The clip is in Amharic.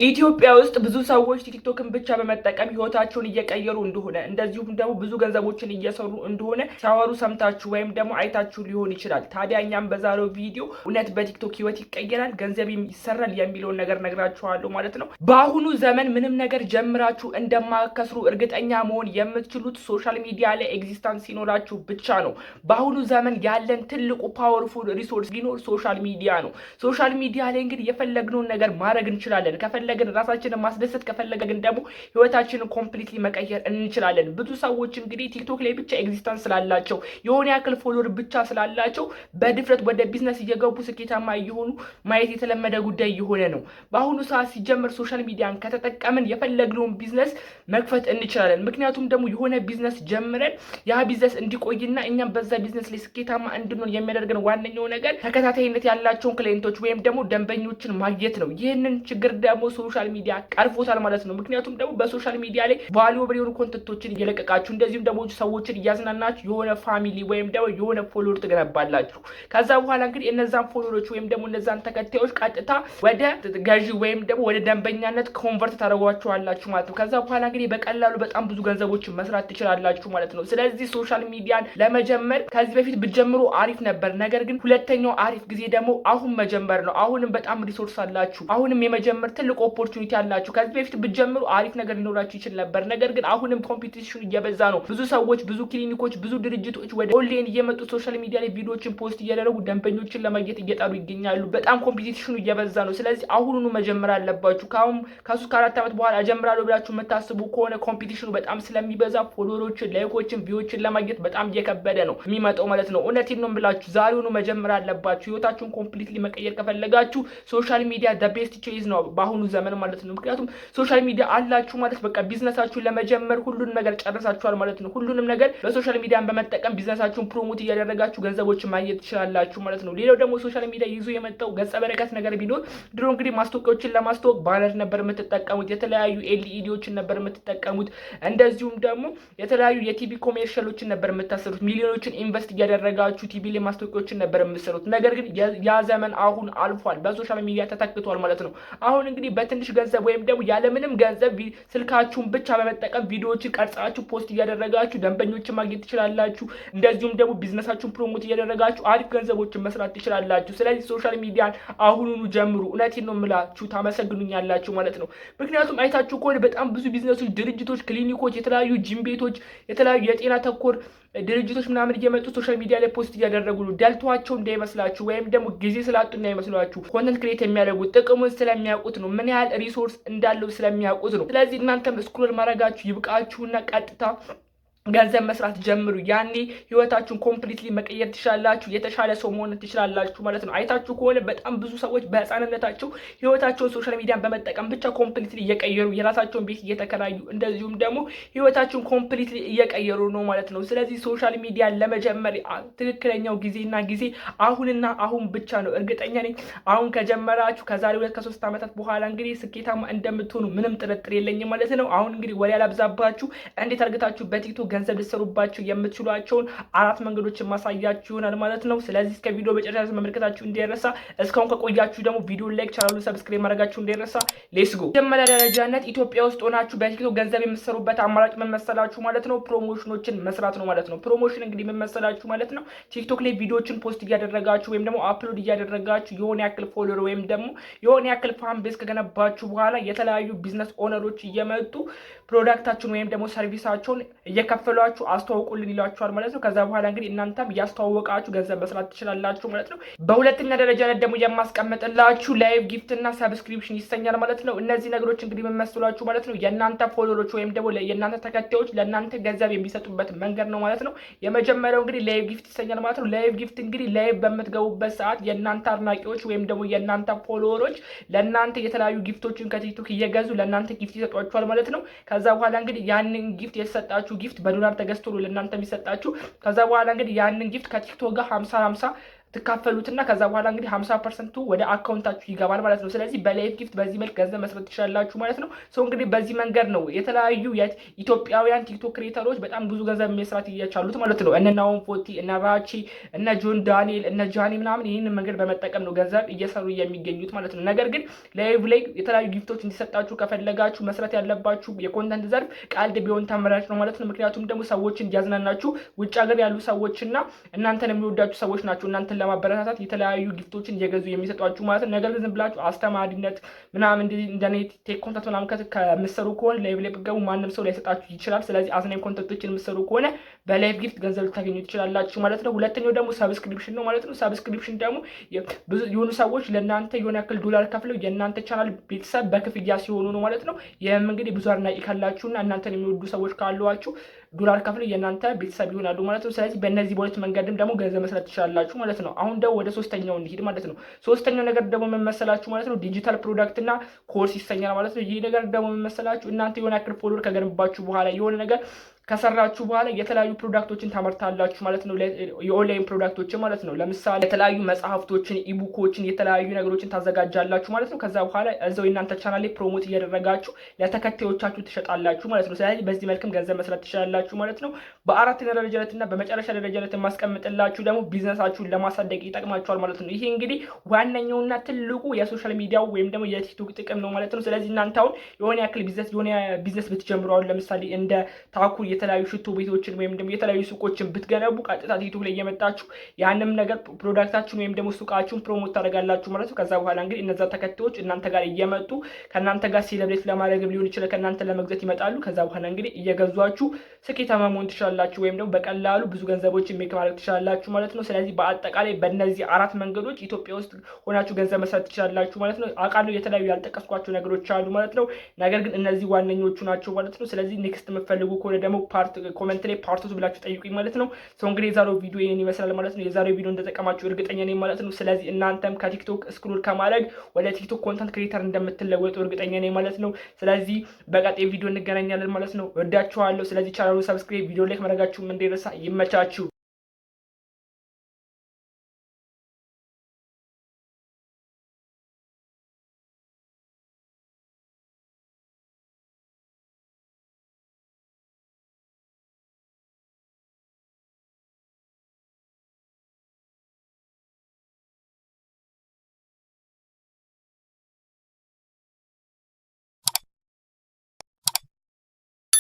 ኢትዮጵያ ውስጥ ብዙ ሰዎች ቲክቶክን ብቻ በመጠቀም ህይወታቸውን እየቀየሩ እንደሆነ እንደዚሁም ደግሞ ብዙ ገንዘቦችን እየሰሩ እንደሆነ ሲያወሩ ሰምታችሁ ወይም ደግሞ አይታችሁ ሊሆን ይችላል። ታዲያ እኛም በዛሬው ቪዲዮ እውነት በቲክቶክ ህይወት ይቀየራል፣ ገንዘብ ይሰራል የሚለውን ነገር ነግራችኋለሁ ማለት ነው። በአሁኑ ዘመን ምንም ነገር ጀምራችሁ እንደማከስሩ እርግጠኛ መሆን የምትችሉት ሶሻል ሚዲያ ላይ ኤግዚስታንስ ሲኖራችሁ ብቻ ነው። በአሁኑ ዘመን ያለን ትልቁ ፓወርፉል ሪሶርስ ቢኖር ሶሻል ሚዲያ ነው። ሶሻል ሚዲያ ላይ እንግዲህ የፈለግነውን ነገር ማድረግ እንችላለን። ከፈለግን ራሳችንን ማስደሰት ከፈለግን ደግሞ ህይወታችንን ኮምፕሊትሊ መቀየር እንችላለን። ብዙ ሰዎች እንግዲህ ቲክቶክ ላይ ብቻ ኤግዚስተንስ ስላላቸው የሆነ ያክል ፎሎወር ብቻ ስላላቸው በድፍረት ወደ ቢዝነስ እየገቡ ስኬታማ እየሆኑ ማየት የተለመደ ጉዳይ የሆነ ነው። በአሁኑ ሰዓት ሲጀምር ሶሻል ሚዲያን ከተጠቀምን የፈለግነውን ቢዝነስ መክፈት እንችላለን። ምክንያቱም ደግሞ የሆነ ቢዝነስ ጀምረን ያ ቢዝነስ እንዲቆይና እኛም በዛ ቢዝነስ ላይ ስኬታማ እንድንሆን የሚያደርገን ዋነኛው ነገር ተከታታይነት ያላቸውን ክሊየንቶች ወይም ደግሞ ደንበኞችን ማግኘት ነው። ይህንን ችግር ደግሞ ሶሻል ሚዲያ ቀርፎታል ማለት ነው። ምክንያቱም ደግሞ በሶሻል ሚዲያ ላይ ቫልዩብል የሆኑ ኮንተንቶችን እየለቀቃችሁ እንደዚሁም ደግሞ ሰዎችን እያዝናናችሁ የሆነ ፋሚሊ ወይም ደግሞ የሆነ ፎሎወር ትገነባላችሁ። ከዛ በኋላ እንግዲህ እነዛን ፎሎወሮች ወይም ደግሞ እነዛን ተከታዮች ቀጥታ ወደ ገዢ ወይም ደግሞ ወደ ደንበኛነት ኮንቨርት ታደርጓቸዋላችሁ ማለት ነው። ከዛ በኋላ እንግዲህ በቀላሉ በጣም ብዙ ገንዘቦችን መስራት ትችላላችሁ ማለት ነው። ስለዚህ ሶሻል ሚዲያን ለመጀመር ከዚህ በፊት ብትጀምሩ አሪፍ ነበር። ነገር ግን ሁለተኛው አሪፍ ጊዜ ደግሞ አሁን መጀመር ነው። አሁንም በጣም ሪሶርስ አላችሁ። አሁንም የመጀመር ትልቅ ኦፖርቹኒቲ አላችሁ። ከዚህ በፊት ብትጀምሩ አሪፍ ነገር ሊኖራችሁ ይችል ነበር። ነገር ግን አሁንም ኮምፒቲሽኑ እየበዛ ነው። ብዙ ሰዎች፣ ብዙ ክሊኒኮች፣ ብዙ ድርጅቶች ወደ ኦንላይን እየመጡ ሶሻል ሚዲያ ላይ ቪዲዮዎችን ፖስት እያደረጉ ደንበኞችን ለማግኘት እየጣሩ ይገኛሉ። በጣም ኮምፒቲሽኑ እየበዛ ነው። ስለዚህ አሁኑኑ መጀመር አለባችሁ። ከ3 ከ4 ዓመት በኋላ እጀምራለሁ ብላችሁ የምታስቡ ከሆነ ኮምፒቲሽኑ በጣም ስለሚበዛ ፎሎወሮችን፣ ላይኮችን፣ ቪዎችን ለማግኘት በጣም እየከበደ ነው የሚመጣው ማለት ነው። እውነቴን ነው የምላችሁ። ዛሬውኑ መጀመር አለባችሁ። ህይወታችሁን ኮምፕሊትሊ መቀየር ከፈለጋችሁ ሶሻል ሚዲያ ዘ ቤስት ቾይስ ነው በአሁኑ ዘመን ማለት ነው። ምክንያቱም ሶሻል ሚዲያ አላችሁ ማለት በቃ ቢዝነሳችሁን ለመጀመር ሁሉንም ነገር ጨርሳችኋል ማለት ነው። ሁሉንም ነገር በሶሻል ሚዲያን በመጠቀም ቢዝነሳችሁን ፕሮሞት እያደረጋችሁ ገንዘቦችን ማግኘት ትችላላችሁ ማለት ነው። ሌላው ደግሞ ሶሻል ሚዲያ ይዞ የመጣው ገጸ በረከት ነገር ቢኖር ድሮ እንግዲህ ማስታወቂያዎችን ለማስተዋወቅ ባነር ነበር የምትጠቀሙት፣ የተለያዩ ኤልኢዲዎችን ነበር የምትጠቀሙት፣ እንደዚሁም ደግሞ የተለያዩ የቲቪ ኮሜርሻሎችን ነበር የምታሰሩት። ሚሊዮኖችን ኢንቨስት እያደረጋችሁ ቲቪ ላይ ማስታወቂያዎችን ነበር የምትሰሩት። ነገር ግን ያ ዘመን አሁን አልፏል፣ በሶሻል ሚዲያ ተተክቷል ማለት ነው። አሁን እንግዲህ በትንሽ ገንዘብ ወይም ደግሞ ያለምንም ገንዘብ ስልካችሁን ብቻ በመጠቀም ቪዲዮዎችን ቀርጻችሁ ፖስት እያደረጋችሁ ደንበኞችን ማግኘት ትችላላችሁ። እንደዚሁም ደግሞ ቢዝነሳችሁን ፕሮሞት እያደረጋችሁ አሪፍ ገንዘቦችን መስራት ትችላላችሁ። ስለዚህ ሶሻል ሚዲያን አሁኑኑ ጀምሩ። እውነቴን ነው የምላችሁ፣ ታመሰግኑኛላችሁ ማለት ነው። ምክንያቱም አይታችሁ ከሆነ በጣም ብዙ ቢዝነሶች፣ ድርጅቶች፣ ክሊኒኮች፣ የተለያዩ ጂም ቤቶች፣ የተለያዩ የጤና ተኮር ድርጅቶች ምናምን እየመጡ ሶሻል ሚዲያ ላይ ፖስት እያደረጉ ነው። ደልቷቸው እንዳይመስላችሁ ወይም ደግሞ ጊዜ ስላጡ እንዳይመስላችሁ። ኮንተንት ክሬት የሚያደርጉት ጥቅሙን ስለሚያውቁት ነው። ምን ያህል ሪሶርስ እንዳለው ስለሚያውቁት ነው። ስለዚህ እናንተም ስክሮል ማድረጋችሁ ይብቃችሁና ቀጥታ ገንዘብ መስራት ጀምሩ። ያኔ ህይወታችሁን ኮምፕሊትሊ መቀየር ትችላላችሁ። የተሻለ ሰው መሆን ትችላላችሁ ማለት ነው። አይታችሁ ከሆነ በጣም ብዙ ሰዎች በህፃንነታቸው ህይወታቸውን ሶሻል ሚዲያን በመጠቀም ብቻ ኮምፕሊትሊ እየቀየሩ የራሳቸውን ቤት እየተከራዩ እንደዚሁም ደግሞ ህይወታቸውን ኮምፕሊትሊ እየቀየሩ ነው ማለት ነው። ስለዚህ ሶሻል ሚዲያን ለመጀመር ትክክለኛው ጊዜና ጊዜ አሁንና አሁን ብቻ ነው። እርግጠኛ ነኝ አሁን ከጀመራችሁ ከዛሬ 2 ከ3 ዓመታት በኋላ እንግዲህ ስኬታማ እንደምትሆኑ ምንም ጥርጥር የለኝም ማለት ነው። አሁን እንግዲህ ወሬ ያላብዛባችሁ እንዴት አድርጋችሁ በቲክቶክ ገንዘብ ልትሰሩባቸው የምትችሏቸውን 4 መንገዶችን ማሳያችሁ ይሆናል ማለት ነው። ስለዚህ እስከ ቪዲዮ መጨረሻ መመልከታችሁ እንዳይረሳ። እስካሁን ከቆያችሁ ደግሞ ቪዲዮ ላይክ፣ ቻናሉን ሰብስክራይብ ማድረጋችሁ እንዳይረሳ። ሌትስ ጎ። መጀመሪያ ደረጃነት ኢትዮጵያ ውስጥ ሆናችሁ በቲክቶክ ገንዘብ የምትሰሩበት አማራጭ ምን መሰላችሁ ማለት ነው? ፕሮሞሽኖችን መስራት ነው ማለት ነው። ፕሮሞሽን እንግዲህ ምን መሰላችሁ ማለት ነው? ቲክቶክ ላይ ቪዲዮዎችን ፖስት እያደረጋችሁ ወይም ደግሞ አፕሎድ እያደረጋችሁ የሆነ ያክል ፎሎወር ወይም ደግሞ የሆነ ያክል ፋን ቤዝ ከገነባችሁ በኋላ የተለያዩ ቢዝነስ ኦነሮች እየመጡ ፕሮዳክታችሁን ወይም ደግሞ ሰርቪሳቸውን እየከፈሏችሁ አስተዋውቁልን ይሏችኋል ማለት ነው። ከዛ በኋላ እንግዲህ እናንተም እያስተዋወቃችሁ ገንዘብ መስራት ትችላላችሁ ማለት ነው። በሁለተኛ ደረጃ ላይ ደግሞ የማስቀምጥላችሁ ላይቭ ጊፍት እና ሰብስክሪፕሽን ይሰኛል ማለት ነው። እነዚህ ነገሮች እንግዲህ የምመስሏችሁ ማለት ነው የእናንተ ፎሎወሮች ወይም ደግሞ የእናንተ ተከታዮች ለእናንተ ገንዘብ የሚሰጡበት መንገድ ነው ማለት ነው። የመጀመሪያው እንግዲህ ላይቭ ጊፍት ይሰኛል ማለት ነው። ላይቭ ጊፍት እንግዲህ ላይቭ በምትገቡበት ሰዓት የእናንተ አድናቂዎች ወይም ደግሞ የእናንተ ፎሎወሮች ለእናንተ የተለያዩ ጊፍቶችን ከቲክቶክ እየገዙ ለእናንተ ጊፍት ይሰጧችኋል ማለት ነው። ከዛ በኋላ እንግዲህ ያንን ጊፍት የተሰጣችሁ ጊፍት በዶላር ተገዝቶ ለእናንተ የሚሰጣችሁ። ከዛ በኋላ እንግዲህ ያንን ጊፍት ከቲክቶክ ጋር 50-50 ትካፈሉትና ከዛ በኋላ እንግዲህ 50% ወደ አካውንታችሁ ይገባል ማለት ነው። ስለዚህ በላይቭ ጊፍት በዚህ መልክ ገንዘብ መስራት ትችላላችሁ ማለት ነው። ሰው እንግዲህ በዚህ መንገድ ነው የተለያዩ ኢትዮጵያውያን ቲክቶክ ክሬተሮች በጣም ብዙ ገንዘብ መስራት እየቻሉት ማለት ነው። እነ ናሆም ፎቲ፣ እነ ራቺ፣ እነ ጆን ዳንኤል፣ እነ ጃኒ ምናምን ይህንን መንገድ በመጠቀም ነው ገንዘብ እየሰሩ የሚገኙት ማለት ነው። ነገር ግን ላይቭ ላይ የተለያዩ ጊፍቶች እንዲሰጣችሁ ከፈለጋችሁ መስራት ያለባችሁ የኮንተንት ዘርፍ ቀልድ ቢሆን ተመራጭ ነው ማለት ነው። ምክንያቱም ደግሞ ሰዎችን እንዲያዝናናችሁ ውጭ ሀገር ያሉ ሰዎችና እናንተን የሚወዳችሁ ሰዎች ናቸው እናንተን ለማበረታታት የተለያዩ ጊፍቶችን እየገዙ የሚሰጧችሁ ማለት ነው። ነገር ግን ዝም ብላችሁ አስተማሪነት ምናምን እንደኔ ቴክ ኮንተንት ምናምን ከምትሰሩ ከሆነ ላይቭ ላይ ብትገቡ ማንም ሰው ላይሰጣችሁ ይችላል። ስለዚህ አዝናኝ ኮንተንቶችን የምትሰሩ ከሆነ በላይቭ ጊፍት ገንዘብ ልታገኙ ትችላላችሁ ማለት ነው። ሁለተኛው ደግሞ ሰብስክሪፕሽን ነው ማለት ነው። ሰብስክሪፕሽን ደግሞ ብዙ የሆኑ ሰዎች ለእናንተ የሆነ ያክል ዶላር ከፍለው የእናንተ ቻናል ቤተሰብ በክፍያ ሲሆኑ ነው ማለት ነው። ይህም እንግዲህ ብዙ አድናቂ ካላችሁና እናንተን የሚወዱ ሰዎች ካሏችሁ ዶላር ከፍለው የእናንተ ቤተሰብ ይሆናሉ ማለት ነው። ስለዚህ በእነዚህ በሁለት መንገድም ደግሞ ገንዘብ መስራት ትችላላችሁ ማለት ነው። አሁን ደግሞ ወደ ሶስተኛው እንሂድ ማለት ነው። ሶስተኛው ነገር ደግሞ ምን መሰላችሁ ማለት ነው? ዲጂታል ፕሮዳክት እና ኮርስ ይሰኛል ማለት ነው። ይህ ነገር ደግሞ ምን መሰላችሁ? እናንተ የሆነ ያክል ፎሎወር ከገነባችሁ በኋላ የሆነ ነገር ከሰራችሁ በኋላ የተለያዩ ፕሮዳክቶችን ታመርታላችሁ ማለት ነው። የኦንላይን ፕሮዳክቶችን ማለት ነው። ለምሳሌ የተለያዩ መጽሐፍቶችን፣ ኢቡኮችን፣ የተለያዩ ነገሮችን ታዘጋጃላችሁ ማለት ነው። ከዛ በኋላ እዛው የእናንተ ቻናል ላይ ፕሮሞት እያደረጋችሁ ለተከታዮቻችሁ ትሸጣላችሁ ማለት ነው። ስለዚህ በዚህ መልክም ገንዘብ መስራት ትችላላችሁ ማለት ነው። በአራተኛ ደረጃነትና በመጨረሻ ደረጃነት የማስቀምጥላችሁ ደግሞ ቢዝነሳችሁን ለማሳደግ ይጠቅማችኋል ማለት ነው። ይሄ እንግዲህ ዋነኛውና ትልቁ የሶሻል ሚዲያው ወይም ደግሞ የቲክቶክ ጥቅም ነው ማለት ነው። ስለዚህ እናንተ አሁን የሆነ ያክል ቢዝነስ ብትጀምሩ አሁን ለምሳሌ እንደ ታኩ የተለያዩ ሽቶ ቤቶችን ወይም ደግሞ የተለያዩ ሱቆችን ብትገነቡ ቀጥታ ዩቲዩብ ላይ እየመጣችሁ ያንም ነገር ፕሮዳክታችሁን ወይም ደግሞ ሱቃችሁን ፕሮሞት ታደርጋላችሁ ማለት ነው። ከዛ በኋላ እንግዲህ እነዛ ተከታዮች እናንተ ጋር እየመጡ ከእናንተ ጋር ሴሌብሬት ለማድረግ ሊሆን ይችላል ከእናንተ ለመግዛት ይመጣሉ። ከዛ በኋላ እንግዲህ እየገዟችሁ ስኬታማ መሆን ትችላላችሁ ወይም ደግሞ በቀላሉ ብዙ ገንዘቦችን ሜክ ማድረግ ትችላላችሁ ማለት ነው። ስለዚህ በአጠቃላይ በእነዚህ አራት መንገዶች ኢትዮጵያ ውስጥ ሆናችሁ ገንዘብ መስራት ትችላላችሁ ማለት ነው። አውቃለሁ የተለያዩ ያልጠቀስኳቸው ነገሮች አሉ ማለት ነው። ነገር ግን እነዚህ ዋነኞቹ ናቸው ማለት ነው። ስለዚህ ኔክስት የምትፈልጉ ከሆነ ደግሞ ኮሜንት ላይ ፓርት ብላችሁ ጠይቁኝ ማለት ነው። ሰው እንግዲህ የዛሬው ቪዲዮ ይሄን ይመስላል ማለት ነው። የዛሬው ቪዲዮ እንደተጠቀማችሁ እርግጠኛ ነኝ ማለት ነው። ስለዚህ እናንተም ከቲክቶክ ስክሮል ከማድረግ ወደ ቲክቶክ ኮንተንት ክሬተር እንደምትለወጡ እርግጠኛ ነኝ ማለት ነው። ስለዚህ በቀጣይ ቪዲዮ እንገናኛለን ማለት ነው። ወዳችኋለሁ። ስለዚህ ቻናሉን ሰብስክራይብ፣ ቪዲዮ ላይክ ማድረጋችሁም እንዳይረሳ። ይመቻችሁ።